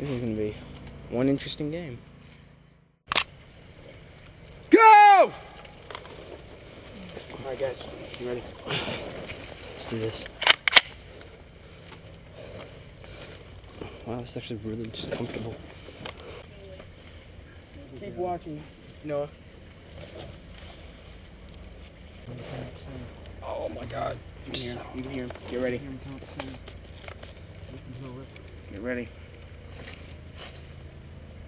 This is gonna be one interesting game. Go! Alright guys, you ready? Let's do this. Wow, this is actually really just comfortable. Keep watching, Noah. Oh my god. You can hear him. Get ready. Get ready.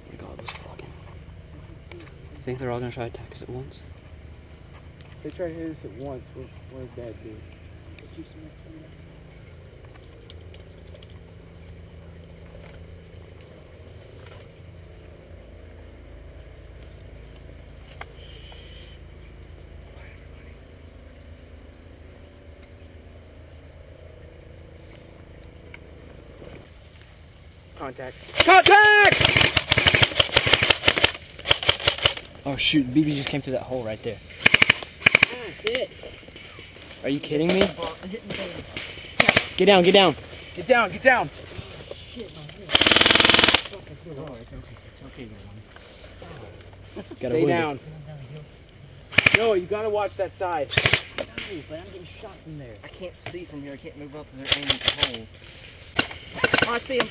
Oh my god, this fucking. You think they're all gonna try to attack us at once? If they try to hit us at once, what does Dad do? Contact! Contact! Oh shoot, BB just came through that hole right there. Ah, shit. Are you kidding me? Get down, get down. Get down, get down. Shit, my head. Oh, it's okay, Stay down. No, you gotta watch that side. No, but I'm getting shot from there. I can't see from here, I can't move up because they're aiming at the hole. Oh, I see him.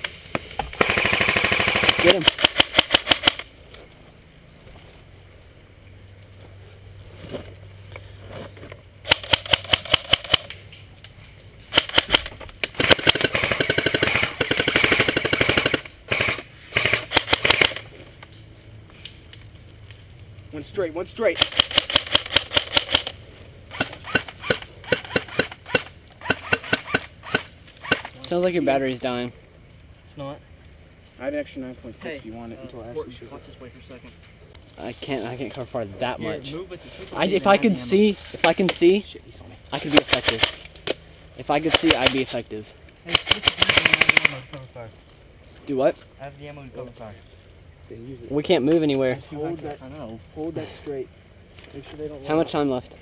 Get him. One straight, one straight. Sounds like your battery's dying. It's not. I have an extra 9.6 if you want it until I actually shoot it. Watch this way for a second. I can't cover far that much. If I can see, I could be effective. If I could see, I'd be effective. Hey, do what? I have the ammo to cover fire. We can't move anywhere. Hold that, hold that straight. Make sure they don't. How much time left?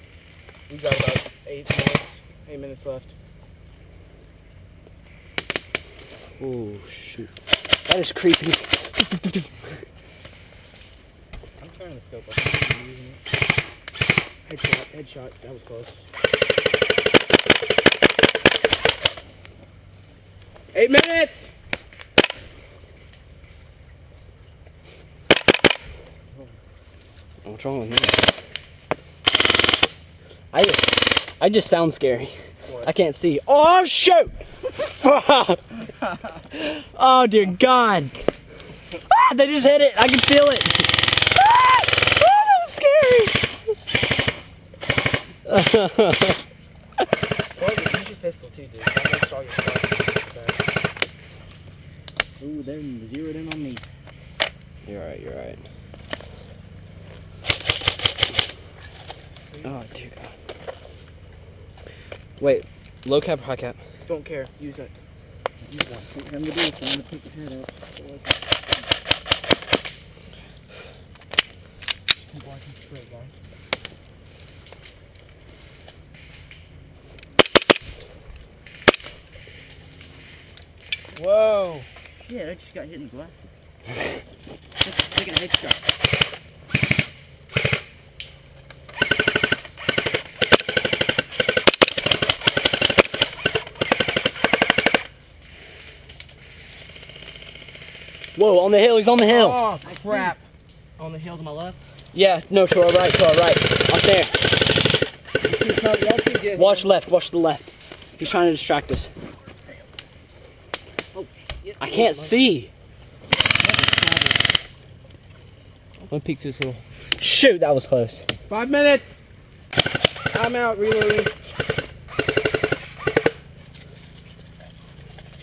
We got about 8 minutes. 8 minutes left. Oh shoot. That is creepy. I'm turning the scope up. I'm using it. Headshot, headshot. That was close. 8 minutes! What's wrong with me? I just sound scary. What? I can't see. Oh shoot! Oh dear God! Ah, they just hit it. I can feel it. Ah! Oh, that was scary. Well, use your pistol too, dude. I saw your stuff. Ooh, they're zeroed in on me. You're right. You're right. Oh dear God. Wait, low cap or high cap? Don't care. Use it. Use that. I'm gonna do it. I'm gonna take the head out. Keep watching straight, guys. Whoa! Yeah, I just got hit in the glasses. Just taking a headshot. Whoa, on the hill, he's on the hill. Oh, crap. On the hill to my left? Yeah, no, to our right, Up there. Watch left, watch the left. He's trying to distract us. I can't see. Let me peek through this hole. Shoot, that was close. 5 minutes. I'm out, reloading.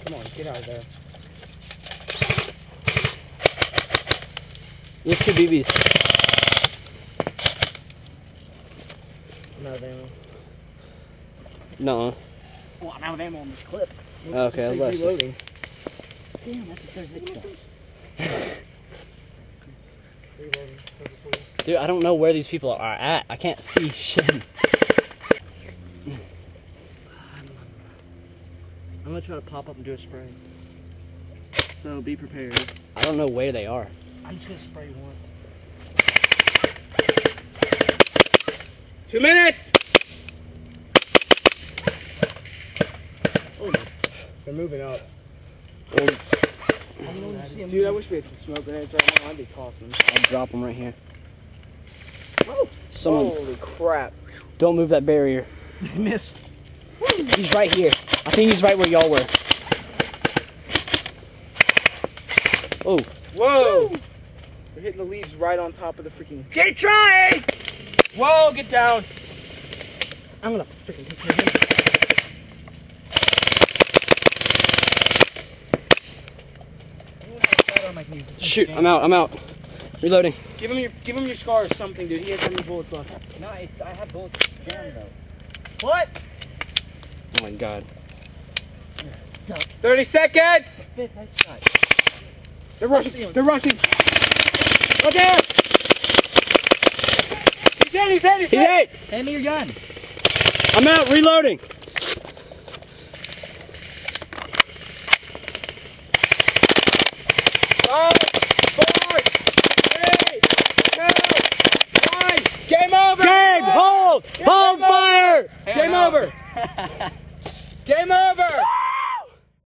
Come on, get out of there. You have 2 BBs. I'm out of ammo. No. Well, I'm out of ammo on this clip. Okay, I was reloading. Damn, that's the third headshot. Dude, I don't know where these people are at. I can't see shit. I'm gonna try to pop up and do a spray. So be prepared. I don't know where they are. I'm just gonna spray once. 2 minutes! Oh, they're moving up. Dude, I wish we had some smoke grenades right now. That'd be awesome. I'll drop them right here. Oh! Someone, Holy crap. don't move that barrier. I missed. He's right here. I think he's right where y'all were. Oh. Whoa! Woo. We're hitting the leaves right on top of the freaking... Keep trying! Whoa, get down! I'm gonna freaking take care of him. Shoot, I'm out. Reloading. Give him your scar or something, dude. He has how many bullets left? No, I have bullets jammed though. What? Oh my god. 30 seconds! Fifth headshot. They're rushing. They're rushing. Look out! He's hit! Hand me your gun. I'm out, reloading. 5, 4, 3, 2, 1. Game over! Hold fire! Game over! Game over!